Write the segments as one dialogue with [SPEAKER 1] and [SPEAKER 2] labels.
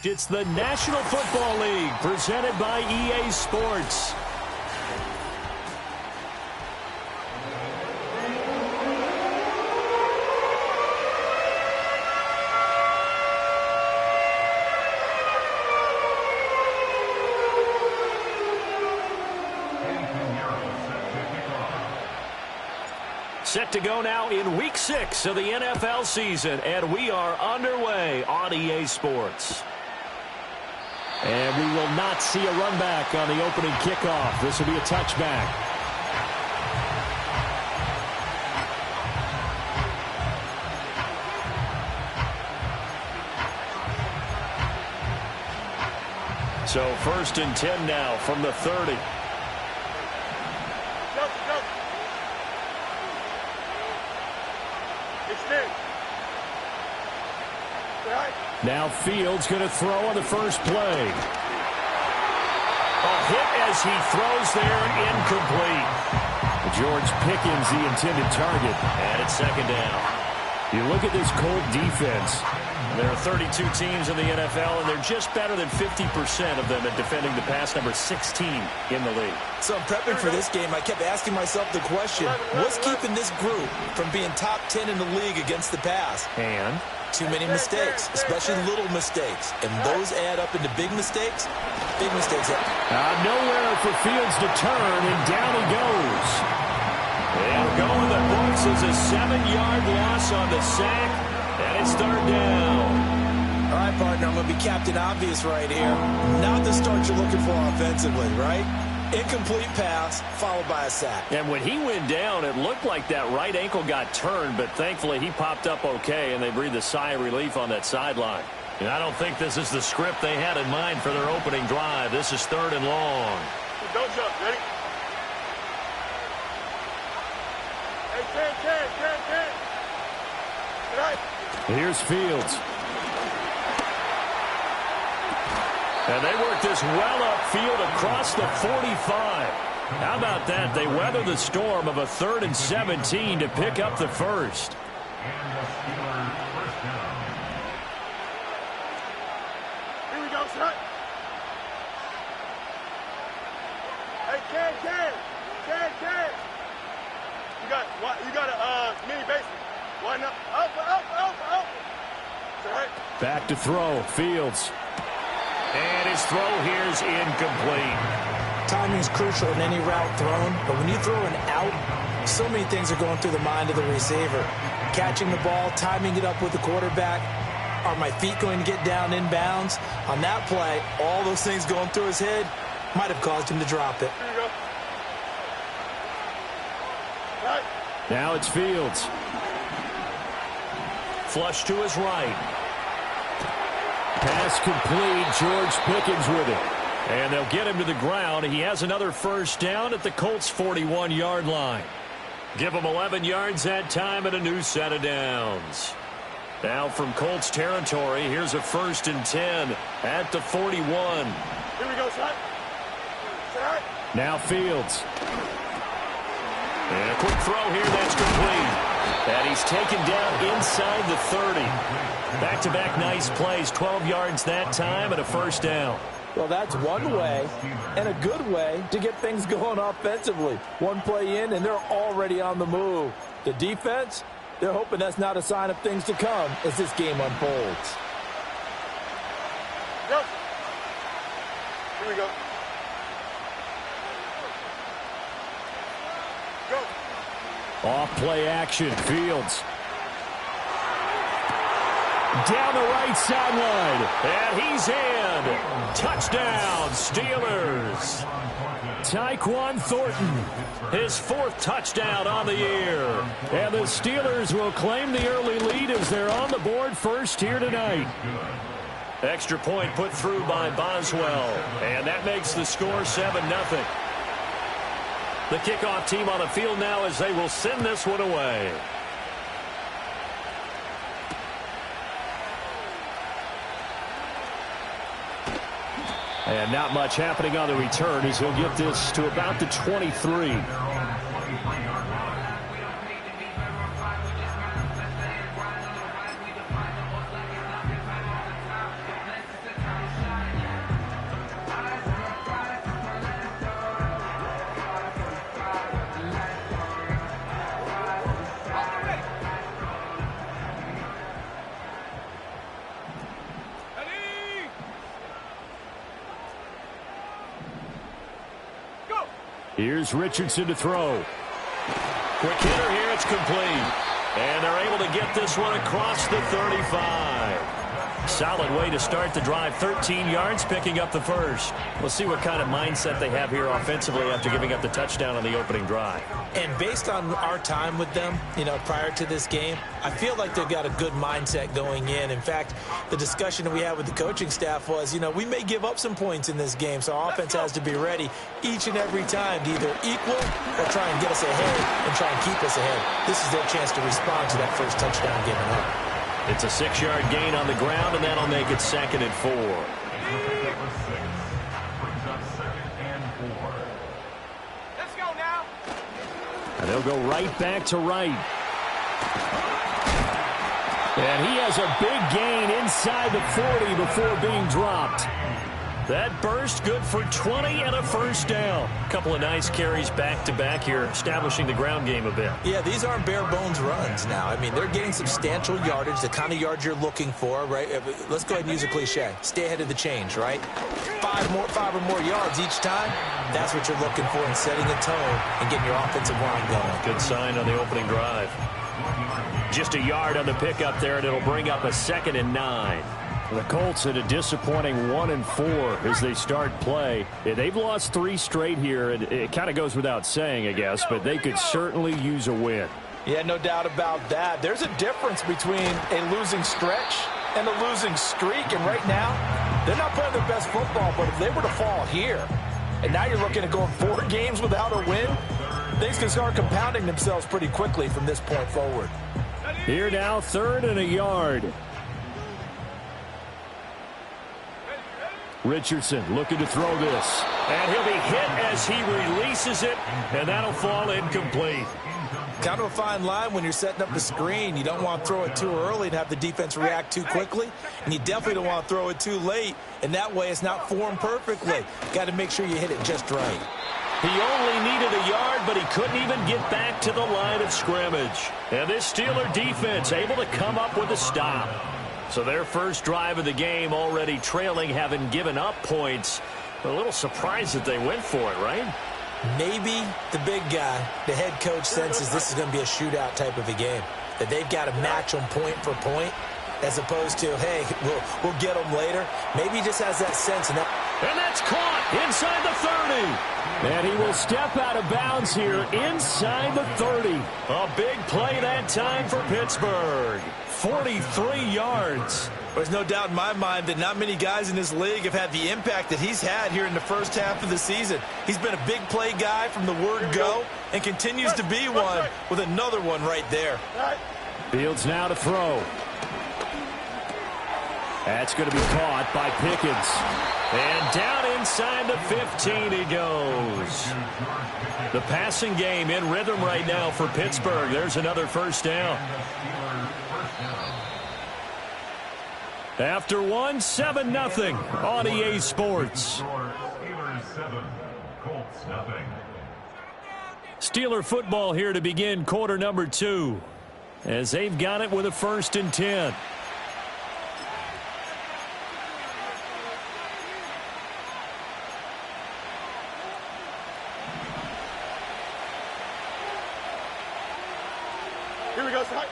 [SPEAKER 1] It's the National Football League presented by EA Sports. Set to go now in Week 6 of the NFL season, and we are underway on EA Sports. And we will not see a run back on the opening kickoff. This will be a touchback. So 1st and 10 now from the 30. Now Fields going to throw on the first play. A hit as he throws there, incomplete. George Pickens, the intended target, and it's 2nd down. You look at this Colt defense. There are 32 teams in the NFL, and they're just better than 50% of them at defending the pass, number 16 in the league.
[SPEAKER 2] So I'm prepping for this game. I kept asking myself the question, what's keeping this group from being top 10 in the league against the pass?
[SPEAKER 1] And
[SPEAKER 2] too many mistakes, especially little mistakes. And those add up into big mistakes. Big mistakes.
[SPEAKER 1] Nowhere for Fields to turn, and down he goes. And going the books is a 7-yard loss on the sack, and it's 3rd down.
[SPEAKER 2] All right, partner, I'm going to be Captain Obvious right here. Not the start you're looking for offensively, right? Incomplete pass, followed by a sack.
[SPEAKER 1] And when he went down, it looked like that right ankle got turned, but thankfully he popped up okay, and they breathed a sigh of relief on that sideline. And I don't think this is the script they had in mind for their opening drive. This is 3rd and long.
[SPEAKER 3] Don't jump, ready? Hey, 10. Right.
[SPEAKER 1] Here's Fields. And they work this well upfield across the 45. How about that? They weather the storm of a 3rd and 17 to pick up the first.
[SPEAKER 3] Here we go, son. Hey, Ken. You got a mini basement. Line up. Up. Right.
[SPEAKER 1] Back to throw. Fields. And his throw here is incomplete.
[SPEAKER 2] Timing is crucial in any route thrown, but when you throw an out, so many things are going through the mind of the receiver. Catching the ball, timing it up with the quarterback. Are my feet going to get down in bounds? On that play, all those things going through his head might have caused him to drop it.
[SPEAKER 3] Here you go. Right.
[SPEAKER 1] Now it's Fields. Flush to his right. Pass complete. George Pickens with it. And they'll get him to the ground. He has another first down at the Colts' 41-yard line. Give him 11 yards that time and a new set of downs. Now from Colts territory, here's a 1st and 10 at the 41.
[SPEAKER 3] Here we go, son. Right.
[SPEAKER 1] Now Fields. And a quick throw here, that's complete. And he's taken down inside the 30. Back-to-back nice plays, 12 yards that time and a first down.
[SPEAKER 2] Well, that's one way and a good way to get things going offensively. One play in, and they're already on the move. The defense, they're hoping that's not a sign of things to come as this game unfolds.
[SPEAKER 3] Go. Here we go.
[SPEAKER 1] Off play action, Fields. Down the right sideline, and he's in. Touchdown, Steelers. Tyquan Thornton, his 4th touchdown on the year. And the Steelers will claim the early lead as they're on the board first here tonight. Extra point put through by Boswell, and that makes the score 7-0. The kickoff team on the field now as they will send this one away. And not much happening on the return as he'll get this to about the 23. Here's Richardson to throw. Quick hitter here. It's complete. And they're able to get this one across the 35. Solid way to start the drive. 13 yards, picking up the first. We'll see what kind of mindset they have here offensively after giving up the touchdown on the opening drive.
[SPEAKER 2] And based on our time with them, prior to this game, I feel like they've got a good mindset going in. In fact, the discussion that we had with the coaching staff was, we may give up some points in this game, so our offense has to be ready each and every time to either equal or try and get us ahead and try and keep us ahead. This is their chance to respond to that first touchdown given up.
[SPEAKER 1] It's a 6-yard gain on the ground, and that'll make it 2nd and 4.
[SPEAKER 3] Let's go now.
[SPEAKER 1] And they'll go right back to right. And he has a big gain inside the 40 before being dropped. That burst good for 20 and a first down. A couple of nice carries back-to-back here, establishing the ground game a bit.
[SPEAKER 2] Yeah, these aren't bare-bones runs now. I mean, they're getting substantial yardage, the kind of yards you're looking for, right? Let's go ahead and use a cliche. Stay ahead of the change, right? Five or more yards each time. That's what you're looking for in setting a tone and getting your offensive line going.
[SPEAKER 1] Good sign on the opening drive. Just a yard on the pickup there, and it'll bring up a 2nd and 9. The Colts at a disappointing 1-4 as they start play. Yeah, they've lost 3 straight here, and it kind of goes without saying, I guess, but they could certainly use a win.
[SPEAKER 2] Yeah, no doubt about that. There's a difference between a losing stretch and a losing streak, and right now, they're not playing their best football, but if they were to fall here, and now you're looking at going 4 games without a win, things can start compounding themselves pretty quickly from this point forward.
[SPEAKER 1] Here now, 3rd and a yard. Richardson looking to throw this. And he'll be hit as he releases it, and that'll fall incomplete.
[SPEAKER 2] Kind of a fine line when you're setting up the screen. You don't want to throw it too early and have the defense react too quickly, and you definitely don't want to throw it too late, and that way it's not formed perfectly. Got to make sure you hit it just right.
[SPEAKER 1] He only needed a yard, but he couldn't even get back to the line of scrimmage. And this Steeler defense able to come up with a stop. So their first drive of the game already trailing, having given up points. A little surprised that they went for it, right?
[SPEAKER 2] Maybe the big guy, the head coach, senses this is going to be a shootout type of a game. That they've got to match them point for point, as opposed to, hey, we'll get them later. Maybe he just has that sense. And
[SPEAKER 1] that's caught inside the 30. And he will step out of bounds here inside the 30. A big play that time for Pittsburgh. 43 yards.
[SPEAKER 2] There's no doubt in my mind that not many guys in this league have had the impact that he's had here in the first half of the season. He's been a big play guy from the word go and continues to be one with another one right there.
[SPEAKER 1] Fields now to throw. That's going to be caught by Pickens. And down inside the 15 he goes. The passing game in rhythm right now for Pittsburgh. There's another first down. After 1, 7-0 on EA Sports. Steeler football here to begin quarter number 2. As they've got it with a 1st and 10.
[SPEAKER 3] Here we go, Scott.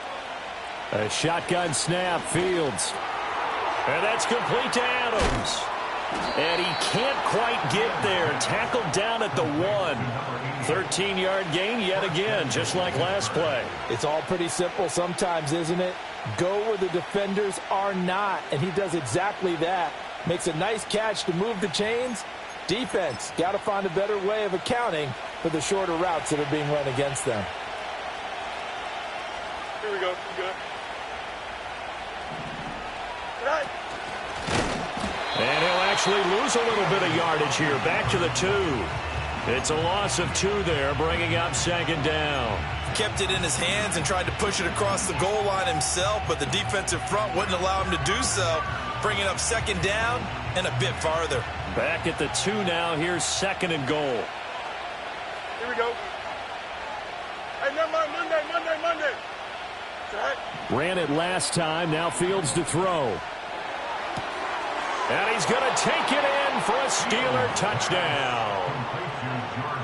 [SPEAKER 1] A shotgun snap, Fields. And that's complete to Adams. And he can't quite get there. Tackled down at the 1. 13-yard gain yet again, just like last play.
[SPEAKER 2] It's all pretty simple sometimes, isn't it? Go where the defenders are not, and he does exactly that. Makes a nice catch to move the chains. Defense, got to find a better way of accounting for the shorter routes that are being run against them.
[SPEAKER 3] Here we go. Good. Right.
[SPEAKER 1] And he'll actually lose a little bit of yardage here. Back to the 2. It's a loss of 2 there, bringing up 2nd down.
[SPEAKER 2] Kept it in his hands and tried to push it across the goal line himself, but the defensive front wouldn't allow him to do so, bringing up 2nd down and a bit farther.
[SPEAKER 1] Back at the 2 now. Here's 2nd and goal.
[SPEAKER 3] Here we go. Hey, never mind. Monday.
[SPEAKER 1] Ran it last time. Now Fields to throw. And he's going to take it in for a Steeler touchdown.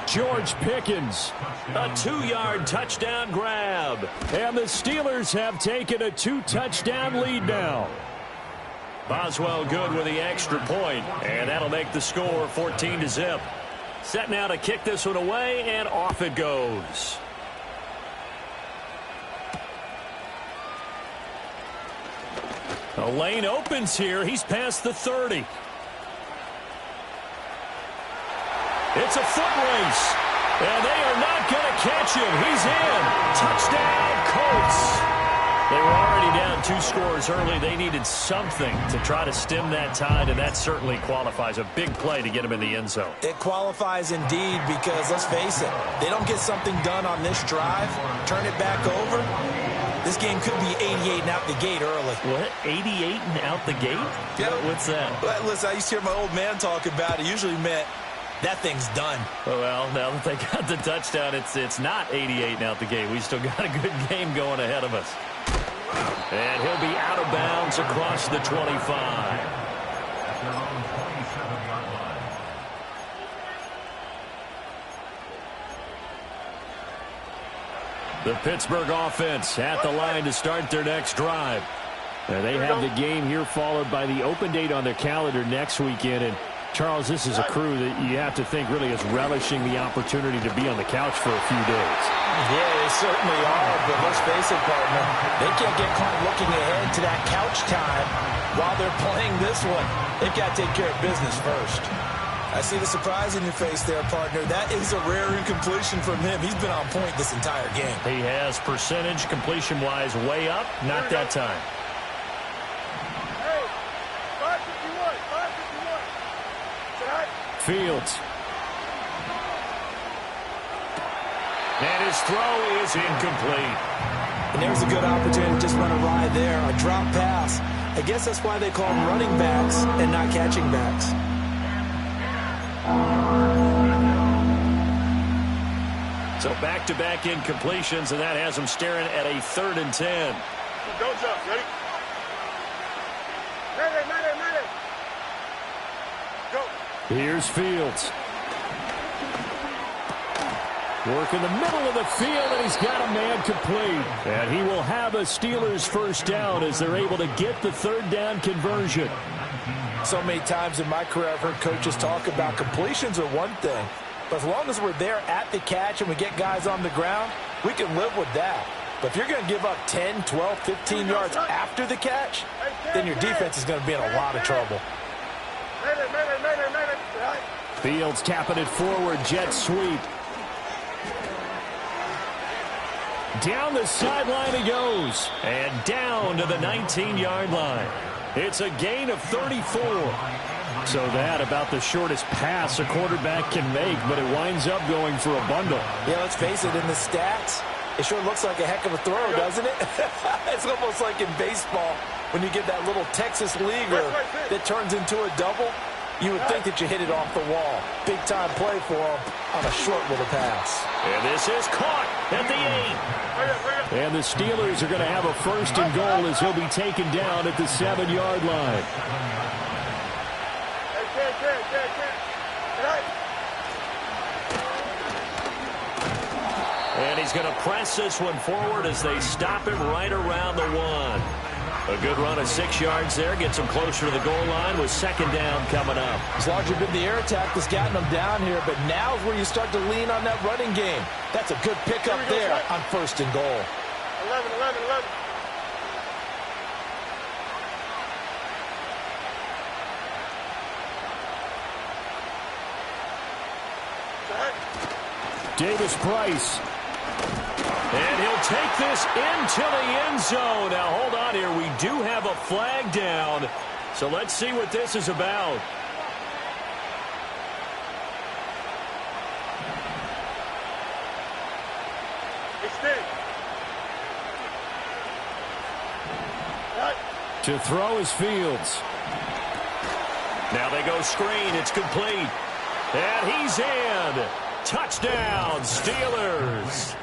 [SPEAKER 1] George Pickens, a 2-yard touchdown grab. And the Steelers have taken a 2-touchdown lead now. Boswell good with the extra point, and that'll make the score 14-0. Set now to kick this one away, and off it goes. A lane opens here. He's past the 30. It's a foot race, and they are not going to catch him. He's in. Touchdown, Colts. They were already down 2 scores early. They needed something to try to stem that tide, and that certainly qualifies. A big play to get him in the end zone.
[SPEAKER 2] It qualifies indeed because, let's face it, they don't get something done on this drive, turn it back over, this game could be 88 and out the gate early.
[SPEAKER 1] What? 88 and out the gate?
[SPEAKER 2] Yeah.
[SPEAKER 1] What's that?
[SPEAKER 2] Well, listen, I used to hear my old man talk about it. Usually meant that thing's done.
[SPEAKER 1] Well, now that they got the touchdown, it's not 88 and out the gate. We still got a good game going ahead of us. And he'll be out of bounds across the 25. The Pittsburgh offense at the line to start their next drive.
[SPEAKER 4] They have the game here followed by the open date on their calendar next weekend. And Charles, this is a crew that you have to think really is relishing the opportunity to be on the couch for a few days.
[SPEAKER 2] Yeah, they certainly are, but let's face it, partner, they can't get caught looking ahead to that couch time while they're playing this one. They've got to take care of business first. I see the surprise in your face there, partner. That is a rare incompletion from him. He's been on point this entire game.
[SPEAKER 1] He has percentage completion-wise way up. Not that time.
[SPEAKER 3] Hey, 551, 551. Tonight.
[SPEAKER 1] Fields. And his throw is incomplete.
[SPEAKER 2] And there's a good opportunity to just run a ride there, a drop pass. I guess that's why they call them running backs and not catching backs.
[SPEAKER 1] So back-to-back incompletions, and that has him staring at a 3rd and 10.
[SPEAKER 3] Don't jump. Ready? Ready. Go.
[SPEAKER 4] Here's Fields. Work in the middle of the field, and he's got a man complete. And he will have a Steelers first down as they're able to get the 3rd down conversion.
[SPEAKER 2] So many times in my career I've heard coaches talk about completions are one thing, but as long as we're there at the catch and we get guys on the ground, we can live with that. But if you're going to give up 10, 12, 15 yards after the catch, then your defense is going to be in a lot of trouble.
[SPEAKER 4] Fields tapping it forward, jet sweep. Down the sideline he goes.
[SPEAKER 1] And down to the 19-yard line. It's a gain of 34.
[SPEAKER 4] So that about the shortest pass a quarterback can make, but it winds up going for a bundle.
[SPEAKER 2] Yeah, let's face it, in the stats, it sure looks like a heck of a throw, doesn't it? It's almost like in baseball when you get that little Texas leaguer that turns into a double. You would think that you hit it off the wall. Big-time play for him on a short little pass.
[SPEAKER 1] And this is caught at the 8.
[SPEAKER 4] And the Steelers are going to have a 1st and goal as he'll be taken down at the 7-yard line.
[SPEAKER 1] And he's going to press this one forward as they stop him right around the 1. A good run of 6 yards there. Gets him closer to the goal line with 2nd down coming up.
[SPEAKER 2] It's largely been the air attack that's gotten them down here, but now is where you start to lean on that running game. That's a good pickup there on 1st and goal.
[SPEAKER 3] 11.
[SPEAKER 4] Davis Price.
[SPEAKER 1] And he'll take this into the end zone. Now, hold on here. We do have a flag down. So let's see what this is about.
[SPEAKER 4] To throw is Fields.
[SPEAKER 1] Now they go screen. It's complete. And he's in. Touchdown, Steelers.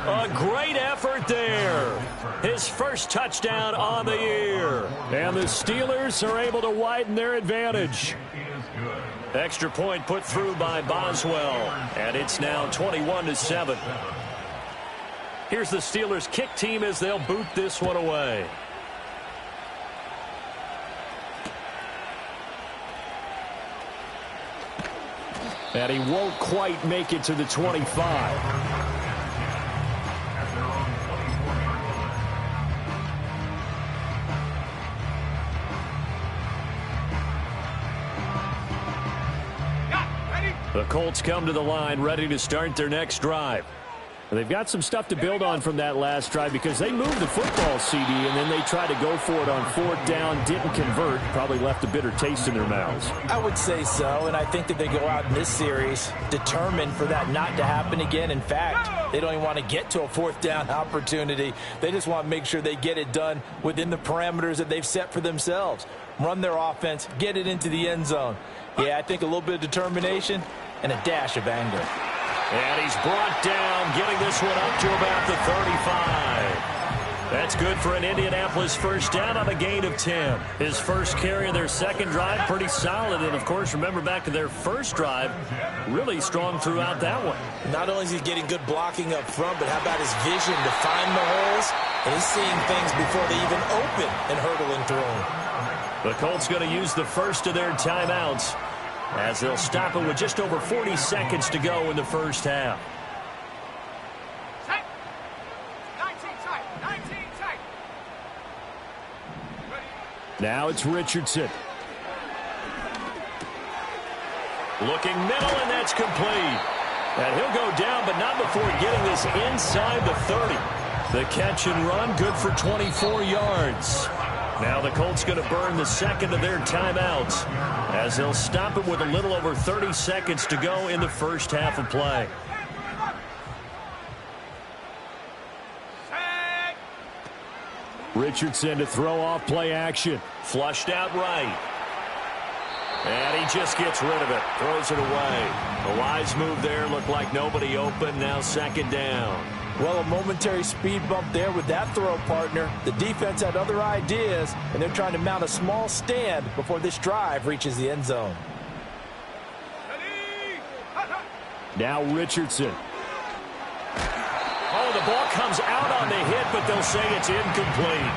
[SPEAKER 1] A great effort there. His first touchdown on the year.
[SPEAKER 4] And the Steelers are able to widen their advantage.
[SPEAKER 1] Extra point put through by Boswell. And it's now 21-7. Here's the Steelers kick team as they'll boot this one away.
[SPEAKER 4] And he won't quite make it to the 25.
[SPEAKER 1] The Colts come to the line ready to start their next drive.
[SPEAKER 4] They've got some stuff to build on from that last drive because they moved the football, CD, and then they tried to go for it on fourth down, didn't convert, probably left a bitter taste in their mouths.
[SPEAKER 2] I would say so, and I think that they go out in this series determined for that not to happen again. In fact, they don't even want to get to a fourth down opportunity. They just want to make sure they get it done within the parameters that they've set for themselves. Run their offense, get it into the end zone. Yeah, I think a little bit of determination and a dash of anger.
[SPEAKER 1] And he's brought down, getting this one up to about the 35. That's good for an Indianapolis first down on a gain of 10. His first carry of their second drive, pretty solid. And, of course, remember back to their first drive, really strong throughout that one.
[SPEAKER 2] Not only is he getting good blocking up front, but how about his vision to find the holes? And he's seeing things before they even open and hurdling through them.
[SPEAKER 1] The Colts going to use the first of their timeouts as they'll stop it with just over 40 seconds to go in the first half.
[SPEAKER 3] 19 tight.
[SPEAKER 4] Now it's Richardson.
[SPEAKER 1] Looking middle, and that's complete. And he'll go down, but not before getting this inside the 30. The catch and run, good for 24 yards. Now the Colts going to burn the second of their timeouts as they'll stop it with a little over 30 seconds to go in the first half of play.
[SPEAKER 4] Richardson to throw off play action.
[SPEAKER 1] Flushed out right. And he just gets rid of it. Throws it away. A wise move there. Looked like nobody open. Now second down.
[SPEAKER 2] Well, a momentary speed bump there with that throw, partner. The defense had other ideas, and they're trying to mount a small stand before this drive reaches the end zone.
[SPEAKER 4] Now Richardson.
[SPEAKER 1] Oh, the ball comes out on the hit, but they'll say it's incomplete.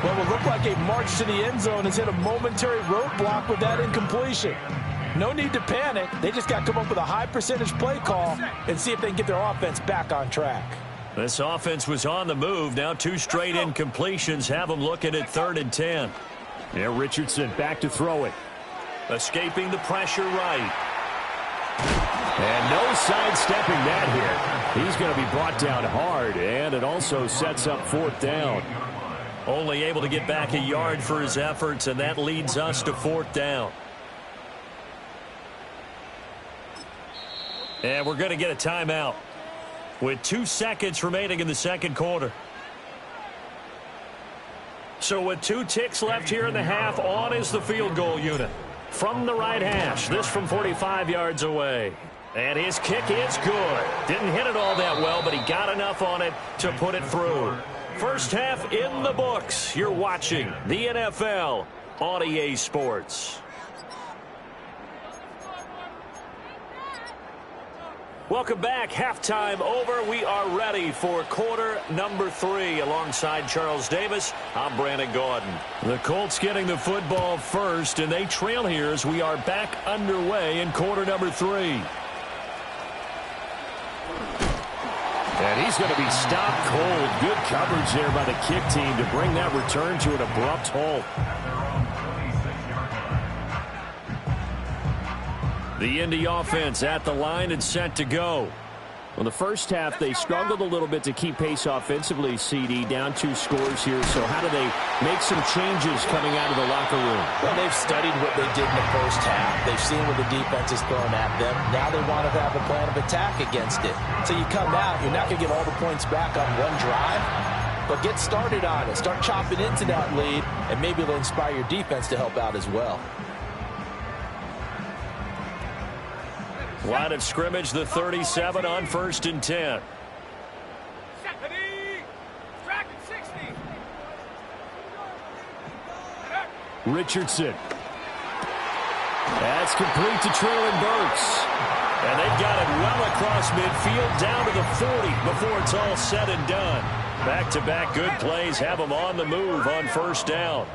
[SPEAKER 2] Well, it looked like a march to the end zone has hit a momentary roadblock with that incompletion. No need to panic. They just got to come up with a high percentage play call and see if they can get their offense back on track.
[SPEAKER 1] This offense was on the move. Now two straight incompletions have them looking at 3rd and 10.
[SPEAKER 4] Yeah, Richardson back to throw it.
[SPEAKER 1] Escaping the pressure right.
[SPEAKER 4] And no sidestepping that hit. He's going to be brought down hard, and it also sets up 4th down.
[SPEAKER 1] Only able to get back a yard for his efforts, and that leads us to 4th down. And we're going to get a timeout with 2 seconds remaining in the second quarter. So with 2 ticks left here in the half, on is the field goal unit. From the right hash, this from 45 yards away. And his kick is good. Didn't hit it all that well, but he got enough on it to put it through. First half in the books. You're watching the NFL on EA Sports. Welcome back. Halftime over. We are ready for quarter number 3. Alongside Charles Davis, I'm Brandon Gordon. The Colts getting the football first, and they trail here as we are back underway in quarter number 3.
[SPEAKER 4] And he's going to be stopped cold. Good coverage there by the kick team to bring that return to an abrupt halt.
[SPEAKER 1] The Indy offense at the line and set to go.
[SPEAKER 4] Well, the first half, they struggled a little bit to keep pace offensively, CD, down 2 scores here. So how do they make some changes coming out of the locker room?
[SPEAKER 2] Well, they've studied what they did in the first half. They've seen what the defense is throwing at them. Now they want to have a plan of attack against it. So you come out, you're not going to get all the points back on one drive, but get started on it. Start chopping into that lead, and maybe it'll inspire your defense to help out as well.
[SPEAKER 1] Line of scrimmage, the 37 on 1st and 10.
[SPEAKER 4] Richardson. That's complete to Traylon Burks.
[SPEAKER 1] And they've got it well across midfield down to the 40 before it's all said and done. Back-to-back good plays have them on the move on 1st down.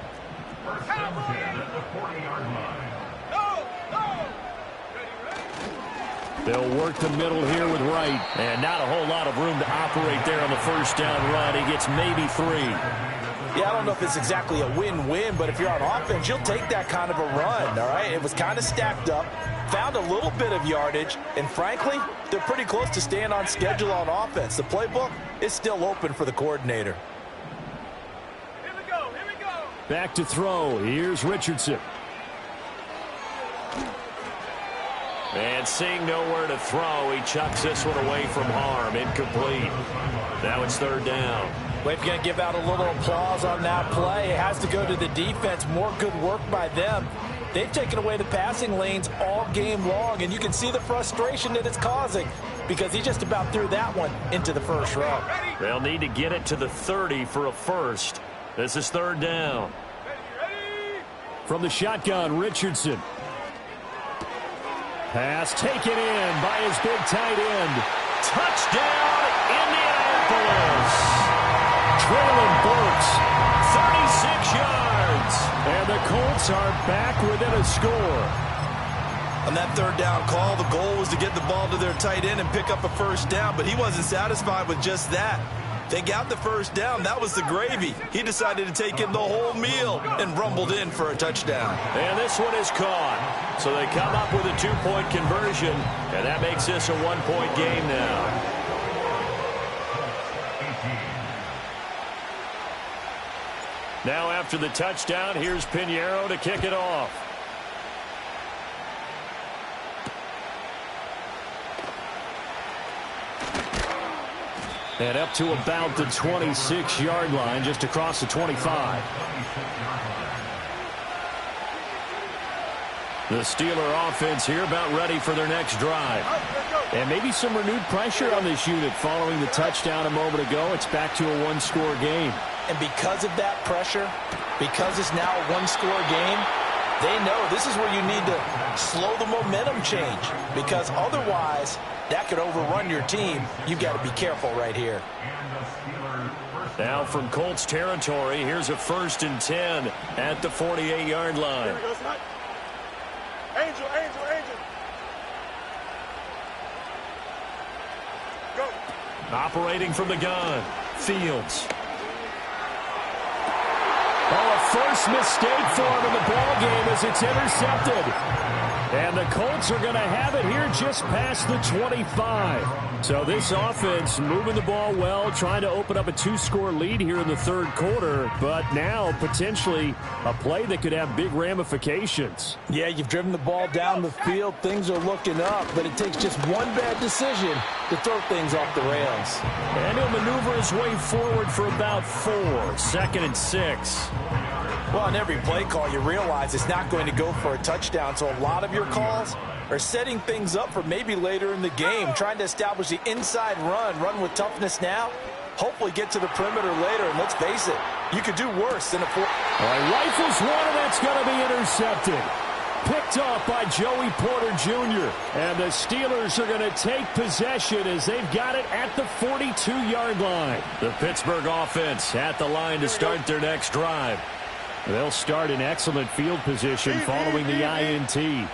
[SPEAKER 4] They'll work the middle here with Wright.
[SPEAKER 1] And not a whole lot of room to operate there on the 1st down run. He gets maybe 3.
[SPEAKER 2] Yeah, I don't know if it's exactly a win-win, but if you're on offense, you'll take that kind of a run, all right? It was kind of stacked up, found a little bit of yardage, and frankly, they're pretty close to staying on schedule on offense. The playbook is still open for the coordinator.
[SPEAKER 3] Here we go, here we go.
[SPEAKER 4] Back to throw. Here's Richardson.
[SPEAKER 1] And seeing nowhere to throw, he chucks this one away from harm. Incomplete. Now it's 3rd down.
[SPEAKER 2] Well, if you're going to give out a little applause on that play, it has to go to the defense. More good work by them. They've taken away the passing lanes all game long, and you can see the frustration that it's causing because he just about threw that one into the 1st row.
[SPEAKER 1] They'll need to get it to the 30 for a first. This is 3rd down.
[SPEAKER 4] From the shotgun, Richardson. Pass taken in by his big tight end.
[SPEAKER 1] Touchdown, Indianapolis!
[SPEAKER 4] Traylon Burks.
[SPEAKER 1] 36 yards.
[SPEAKER 4] And the Colts are back within a score.
[SPEAKER 5] On that 3rd down call, the goal was to get the ball to their tight end and pick up a 1st down, but he wasn't satisfied with just that. They got the 1st down. That was the gravy. He decided to take in the whole meal and rumbled in for a touchdown.
[SPEAKER 1] And this one is caught. So they come up with a 2-point conversion, and that makes this a 1-point game now. Now after the touchdown, here's Pinheiro to kick it off.
[SPEAKER 4] And up to about the 26-yard line, just across the 25.
[SPEAKER 1] The Steeler offense here about ready for their next drive.
[SPEAKER 4] And maybe some renewed pressure on this unit following the touchdown a moment ago. It's back to a 1-score game.
[SPEAKER 2] And because of that pressure, because it's now a 1-score game, they know this is where you need to slow the momentum change because otherwise that could overrun your team. You've got to be careful right here.
[SPEAKER 1] Now from Colts territory, here's a 1st and 10 at the 48-yard line.
[SPEAKER 3] Angel, Angel, Angel. Go.
[SPEAKER 1] Operating from the gun, Fields.
[SPEAKER 4] Oh, a first mistake for him in the ball game as it's intercepted. And the Colts are going to have it here just past the 25. So this offense moving the ball well, trying to open up a 2-score lead here in the 3rd quarter, but now potentially a play that could have big ramifications.
[SPEAKER 2] Yeah, you've driven the ball down the field. Things are looking up, but it takes just one bad decision to throw things off the rails.
[SPEAKER 1] And he'll maneuver his way forward for about 4. 2nd and 6.
[SPEAKER 2] Well, on every play call, you realize it's not going to go for a touchdown, so a lot of your calls are setting things up for maybe later in the game, trying to establish the inside run with toughness now, hopefully get to the perimeter later, and let's face it, you could do worse than a 4.
[SPEAKER 4] Rifles one, and that's going to be intercepted. Picked off by Joey Porter Jr. And the Steelers are going to take possession as they've got it at the 42-yard line.
[SPEAKER 1] The Pittsburgh offense at the line to start their next drive.
[SPEAKER 4] They'll start in excellent field position following the INT.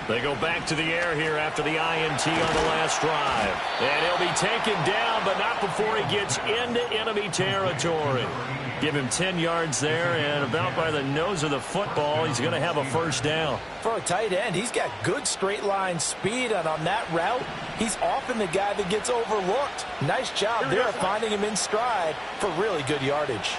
[SPEAKER 1] They go back to the air here after the INT on the last drive. And he'll be taken down, but not before he gets into enemy territory. Give him 10 yards there, and about by the nose of the football, he's going to have a 1st down.
[SPEAKER 2] For a tight end, he's got good straight line speed, and on that route, he's often the guy that gets overlooked. Nice job there of finding him in stride for really good yardage.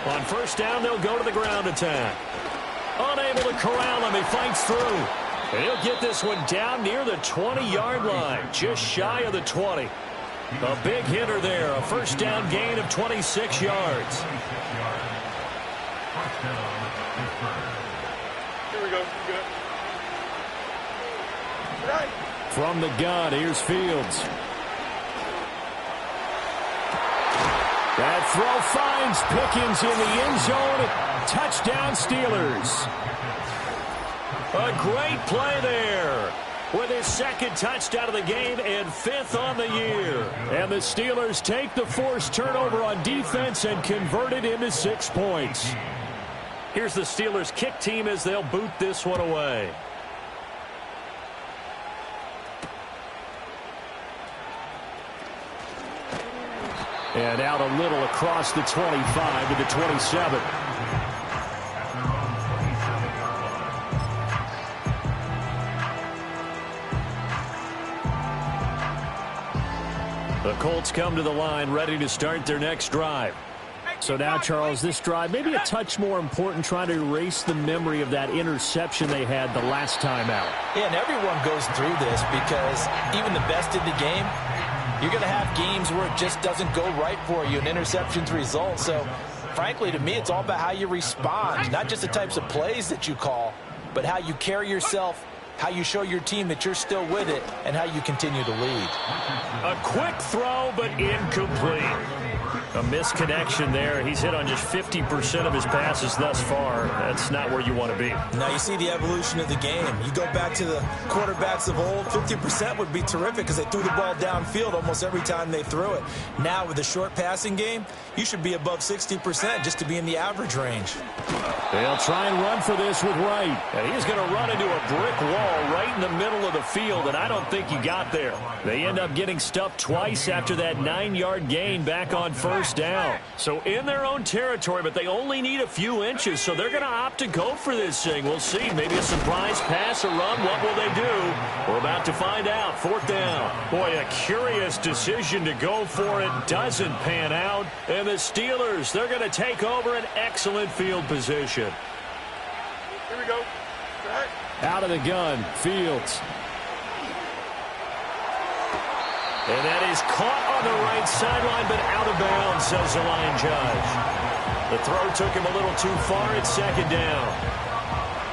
[SPEAKER 1] On 1st down, they'll go to the ground attack. Unable to corral him, he fights through. And he'll get this one down near the 20-yard line, just shy of the 20. A big hitter there, a first down gain of 26 yards.
[SPEAKER 3] Here we go. Good.
[SPEAKER 4] From the gun, here's Fields. That throw finds Pickens in the end zone. Touchdown, Steelers.
[SPEAKER 1] A great play there with his second touchdown of the game and 5th on the year.
[SPEAKER 4] And the Steelers take the forced turnover on defense and convert it into 6 points.
[SPEAKER 1] Here's the Steelers kick team as they'll boot this one away.
[SPEAKER 4] And out a little across the 25 to the 27.
[SPEAKER 1] The Colts come to the line ready to start their next drive.
[SPEAKER 4] So now, Charles, this drive maybe a touch more important, trying to erase the memory of that interception they had the last time out.
[SPEAKER 2] Yeah, and everyone goes through this because even the best in the game, you're going to have games where it just doesn't go right for you, and interceptions result. So, frankly, to me, it's all about how you respond, not just the types of plays that you call, but how you carry yourself, how you show your team that you're still with it, and how you continue to lead.
[SPEAKER 1] A quick throw, but incomplete. A misconnection there. He's hit on just 50% of his passes thus far. That's not where you want to be.
[SPEAKER 2] Now you see the evolution of the game. You go back to the quarterbacks of old, 50% would be terrific because they threw the ball downfield almost every time they threw it. Now with the short passing game, you should be above 60% just to be in the average range.
[SPEAKER 4] They'll try and run for this with Wright.
[SPEAKER 1] And he's going to run into a brick wall right in the middle of the field, and I don't think he got there. They end up getting stuffed twice after that 9-yard gain back on first down. So in their own territory, but they only need a few inches, so they're going to opt to go for this thing. We'll see. Maybe a surprise pass or run. What will they do? We're about to find out. 4th down. Boy, a curious decision to go for it. Doesn't pan out. And the Steelers, they're going to take over an excellent field position.
[SPEAKER 3] Here we go.
[SPEAKER 4] Out of the gun, Fields.
[SPEAKER 1] And that is caught on the right sideline, but out of bounds, says the line judge. The throw took him a little too far at 2nd down.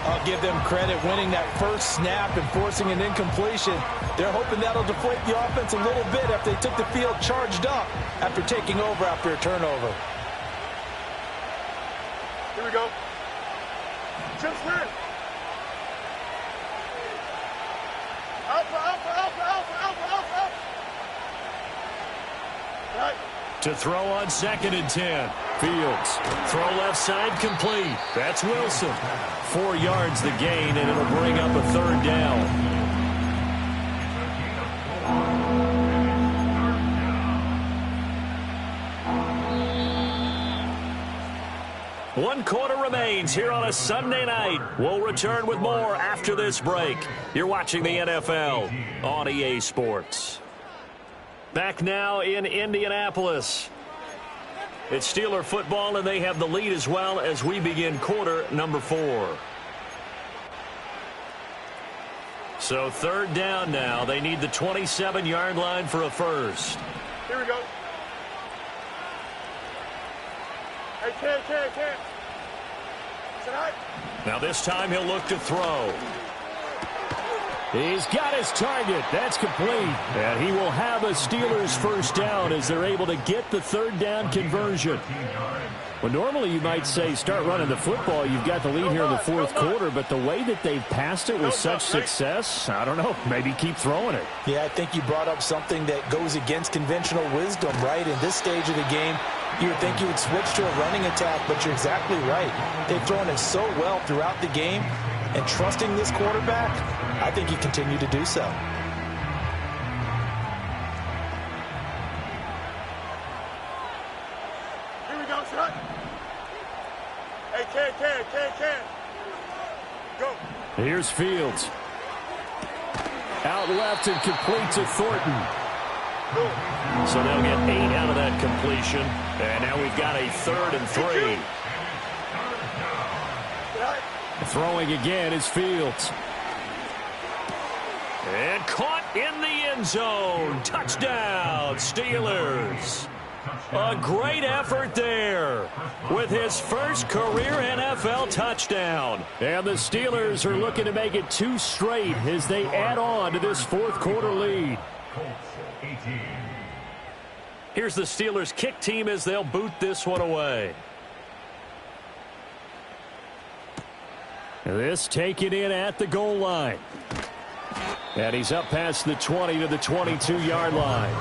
[SPEAKER 2] I'll give them credit winning that first snap and forcing an incompletion. They're hoping that'll deflate the offense a little bit after they took the field charged up after taking over after a turnover.
[SPEAKER 3] Here we go. Chips in. Alpha, alpha, alpha, alpha, alpha, alpha. Right.
[SPEAKER 1] To throw on 2nd and 10. Fields. Throw left side complete. That's Wilson. 4 yards the gain, and it'll bring up a 3rd down. One quarter remains here on a Sunday night. We'll return with more after this break. You're watching the NFL on EA Sports. Back now in Indianapolis. It's Steeler football, and they have the lead as well as we begin quarter number 4. So 3rd down now. They need the 27-yard line for a first.
[SPEAKER 3] Here we go. Hey, Ken. Tonight.
[SPEAKER 1] Now this time he'll look to throw.
[SPEAKER 4] He's got his target. That's complete. And he will have a Steelers first down as they're able to get the 3rd down conversion. Well, normally you might say start running the football. You've got the lead here in the 4th quarter, but the way that they've passed it with such success, I don't know, maybe keep throwing it.
[SPEAKER 2] Yeah, I think you brought up something that goes against conventional wisdom, right? In this stage of the game, you would think you would switch to a running attack, but you're exactly right. They've thrown it so well throughout the game, and trusting this quarterback, I think you continue to do so.
[SPEAKER 3] Here we go, son. Hey, Ken. Go.
[SPEAKER 4] Here's Fields. Out left and complete to Thornton.
[SPEAKER 3] Go.
[SPEAKER 1] So they'll get 8 out of that completion. And now we've got a 3rd and 3.
[SPEAKER 4] Throwing again is Fields.
[SPEAKER 1] And caught in the end zone. Touchdown, Steelers. A great effort there with his first career NFL touchdown.
[SPEAKER 4] And the Steelers are looking to make it 2 straight as they add on to this fourth quarter lead.
[SPEAKER 1] Here's the Steelers kick team as they'll boot this one away.
[SPEAKER 4] This taken in at the goal line. And he's up past the 20 to the 22-yard line.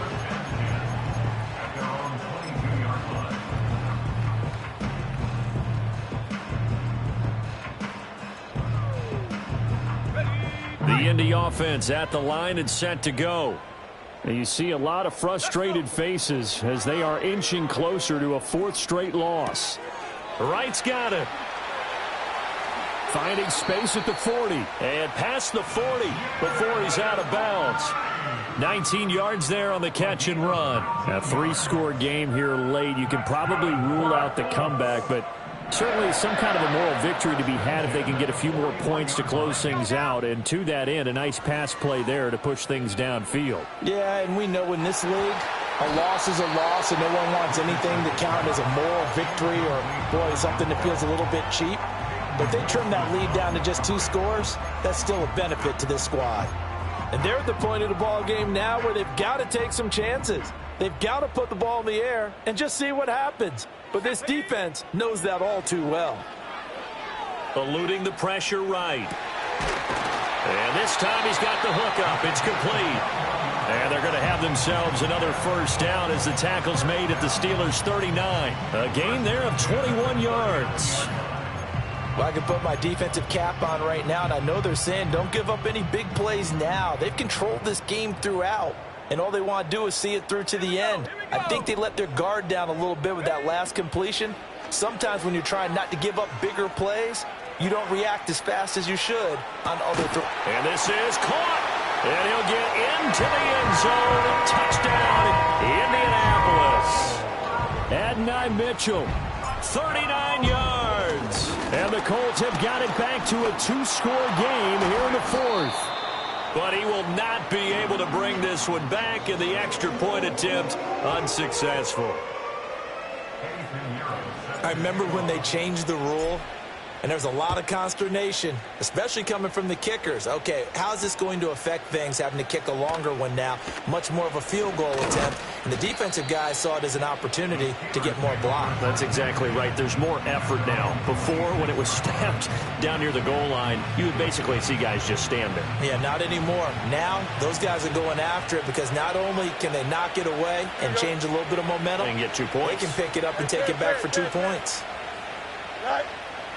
[SPEAKER 1] The Indy offense at the line and set to go.
[SPEAKER 4] And you see a lot of frustrated faces as they are inching closer to a 4th straight loss.
[SPEAKER 1] Wright's got it.
[SPEAKER 4] Finding space at the 40.
[SPEAKER 1] And past the 40 before he's out of bounds. 19 yards there on the catch and run.
[SPEAKER 4] A 3-score game here late. You can probably rule out the comeback, but certainly some kind of a moral victory to be had if they can get a few more points to close things out. And to that end, a nice pass play there to push things downfield.
[SPEAKER 2] Yeah, and we know in this league, a loss is a loss, and no one wants anything to count as a moral victory or, boy, something that feels a little bit cheap. But they trim that lead down to just 2 scores. That's still a benefit to this squad.
[SPEAKER 6] And they're at the point of the ball game now where they've got to take some chances. They've got to put the ball in the air and just see what happens. But this defense knows that all too well.
[SPEAKER 1] Eluding the pressure right. And this time he's got the hook up. It's complete. And they're going to have themselves another first down as the tackle's made at the Steelers' 39. A gain there of 21 yards.
[SPEAKER 2] Well, I can put my defensive cap on right now, and I know they're saying don't give up any big plays now. They've controlled this game throughout, and all they want to do is see it through to the end. I think they let their guard down a little bit with that last completion. Sometimes when you're trying not to give up bigger plays, you don't react as fast as you should on other throws.
[SPEAKER 1] And this is caught, and he'll get into the end zone. Touchdown, Indianapolis.
[SPEAKER 4] Adonai Mitchell.
[SPEAKER 1] 39 yards.
[SPEAKER 4] And the Colts have got it back to a 2-score game here in the 4th.
[SPEAKER 1] But he will not be able to bring this one back, and the extra point attempt unsuccessful.
[SPEAKER 2] I remember when they changed the rule, and there was a lot of consternation, especially coming from the kickers. Okay, how is this going to affect things, having to kick a longer one now, much more of a field goal attempt? And the defensive guys saw it as an opportunity to get more block.
[SPEAKER 1] That's exactly right. There's more effort now. Before, when it was snapped down near the goal line, you would basically see guys just stand there.
[SPEAKER 2] Yeah, not anymore. Now, those guys are going after it because not only can they knock it away and change a little bit of momentum,
[SPEAKER 1] and get 2 points.
[SPEAKER 2] they can pick it up and take it back for 2 points.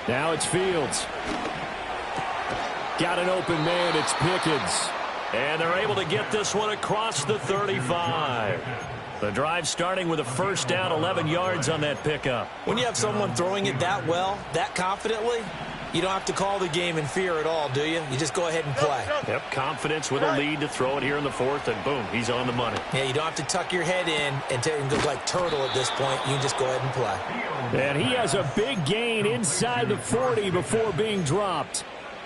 [SPEAKER 4] Now it's Fields. Got an open man. It's Pickens.
[SPEAKER 1] And they're able to get this one across the 35. The drive starting with a first down, 11 yards on that pickup.
[SPEAKER 2] When you have someone throwing it that well, that confidently, you don't have to call the game in fear at all, do you? You just go ahead and play.
[SPEAKER 1] Yep, confidence with a lead to throw it here in the 4th, and boom, he's on the money.
[SPEAKER 2] Yeah, you don't have to tuck your head in and go like turtle at this point. You just go ahead and play.
[SPEAKER 4] And he has a big gain inside the 40 before being dropped.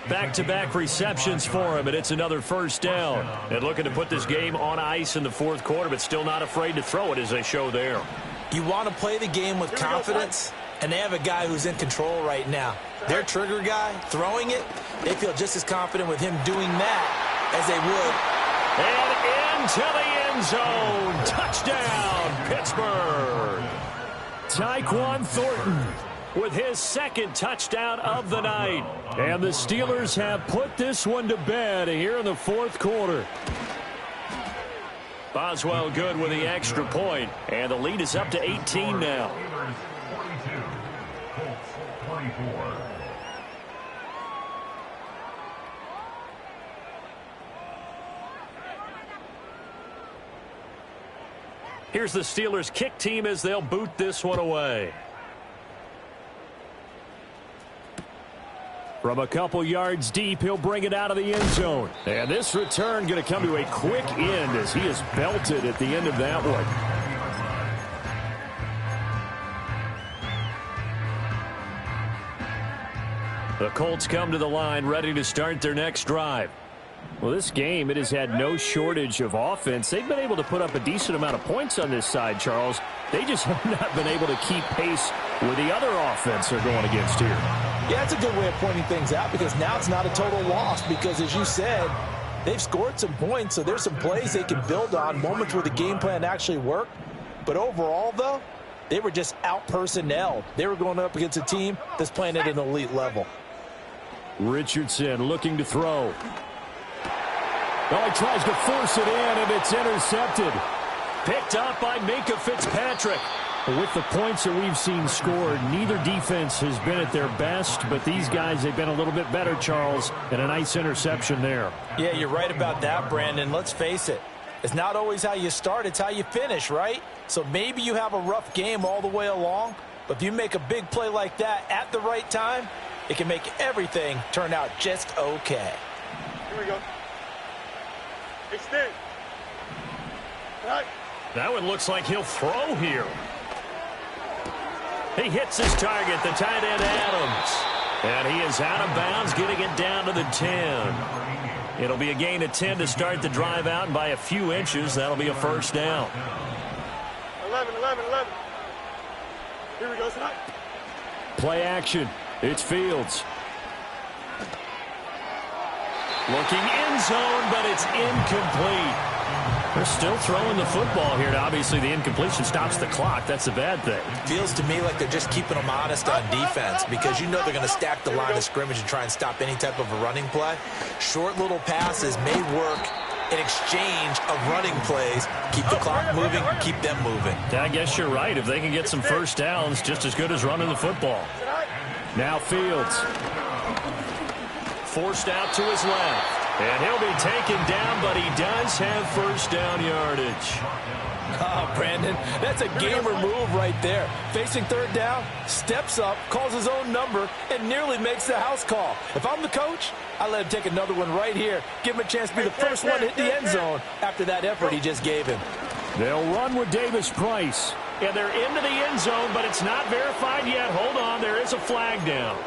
[SPEAKER 1] Back-to-back receptions for him, and it's another first down. And looking to put this game on ice in the 4th quarter, but still not afraid to throw it as they show there.
[SPEAKER 2] You want to play the game with confidence, and they have a guy who's in control right now. Their trigger guy, throwing it, they feel just as confident with him doing that as they would.
[SPEAKER 1] And into the end zone. Touchdown, Pittsburgh.
[SPEAKER 4] Tyquan Thornton
[SPEAKER 1] with his 2nd touchdown of the night.
[SPEAKER 4] And the Steelers have put this one to bed here in the 4th quarter.
[SPEAKER 1] Boswell good with the extra point, and the lead is up to 18 now. Here's the Steelers kick team as they'll boot this one away.
[SPEAKER 4] From a couple yards deep, he'll bring it out of the end zone. And this return going to come to a quick end as he is belted at the end of that one.
[SPEAKER 1] The Colts come to the line ready to start their next drive.
[SPEAKER 4] Well, this game, it has had no shortage of offense. They've been able to put up a decent amount of points on this side, Charles. They just have not been able to keep pace with the other offense they're going against here.
[SPEAKER 2] Yeah, it's a good way of pointing things out because now it's not a total loss because, as you said, they've scored some points, so there's some plays they can build on, moments where the game plan actually worked. But overall, though, they were just out-personnelled. They were going up against a team that's playing at an elite level.
[SPEAKER 4] Richardson looking to throw. Oh, he tries to force it in, and it's intercepted.
[SPEAKER 1] Picked up by Minkah Fitzpatrick.
[SPEAKER 4] With the points that we've seen scored, neither defense has been at their best, but these guys, they've been a little bit better, Charles, and a nice interception there.
[SPEAKER 2] Yeah, you're right about that, Brandon. Let's face it. It's not always how you start, it's how you finish, right? So maybe you have a rough game all the way along, but if you make a big play like that at the right time, it can make everything turn out just okay.
[SPEAKER 3] Here we go. Extend. Right.
[SPEAKER 1] That one looks like he'll throw here. He hits his target, the tight end Adams. And he is out of bounds, getting it down to the 10. It'll be a gain of 10 to start the drive out, and by a few inches, that'll be a first down.
[SPEAKER 3] 11. Here we go, tonight.
[SPEAKER 4] Play action. It's Fields.
[SPEAKER 1] Looking end zone, but it's incomplete. They're still throwing the football here. Obviously, the incompletion stops the clock. That's a bad thing.
[SPEAKER 2] Feels to me like they're just keeping them honest on defense because you know they're going to stack the line of scrimmage and try and stop any type of a running play. Short little passes may work in exchange of running plays. Keep the clock moving, keep them moving.
[SPEAKER 1] I guess you're right. If they can get some first downs, just as good as running the football.
[SPEAKER 4] Now Fields.
[SPEAKER 1] Forced out to his left. And he'll be taken down, but he does have first down yardage.
[SPEAKER 2] Oh, Brandon, that's a gamer move right there. Facing third down, steps up, calls his own number, and nearly makes the house call. If I'm the coach, I let him take another one right here. Give him a chance to be the first one to hit the end zone after that effort he just gave him.
[SPEAKER 4] They'll run with Davis Price.
[SPEAKER 1] And they're into the end zone, but it's not verified yet. Hold on, there is a flag down.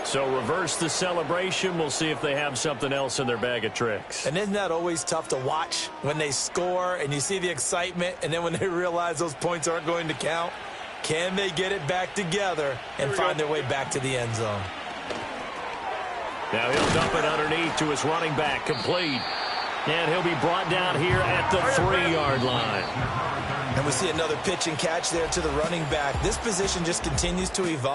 [SPEAKER 1] So reverse the celebration. We'll see if they have something else in their bag of tricks.
[SPEAKER 2] And isn't that always tough to watch when they score and you see the excitement and then when they realize those points aren't going to count? Can they get it back together and find their way back to the end zone?
[SPEAKER 1] Now he'll dump it underneath to his running back, complete. And he'll be brought down here at the 3-yard line.
[SPEAKER 2] And we see another pitch and catch there to the running back. This position just continues to evolve.